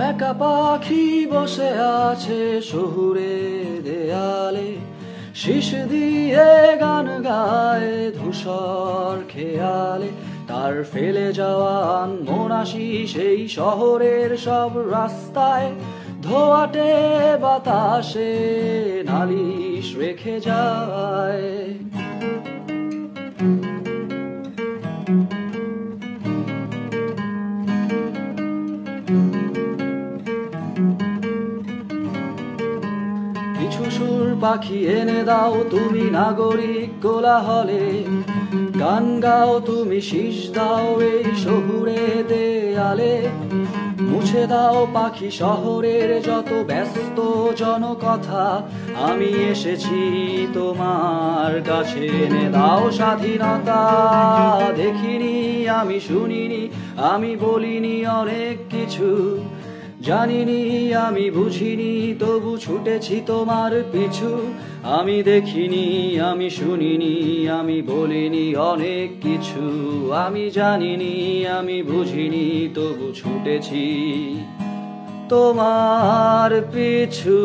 একা পাখি বসে আছে শহুরে দেয়ালে, শীষ দিয়ে গান গায় ধূসর খেয়ালে। তার ফেলে যাওয়া মনাসি সেই শহরের সব রাস্তায়, ধোয়াটে বাতাসে নালিশ রেখে যায়। কিছু সুর পাখি এনে দাও তুমি নাগরিক কোলাহলে, গান গাও তুমি শীষ দাও এই শহুরে দেয়ালে। মুছে দাও পাখি শহরের যত ব্যস্ত জনকথা, আমি এসেছি তোমার কাছে। এনে দাও স্বাধীনতা, দেখিনি আমি শুনিনি আমি বলিনি অনেক কিছু, জানিনি আমি বুঝিনি তবু ছুটেছি তোমার পিছু। আমি দেখিনি আমি শুনিনি আমি বলিনি অনেক কিছু, আমি জানিনি আমি বুঝিনি তবু ছুটেছি তোমার পিছু।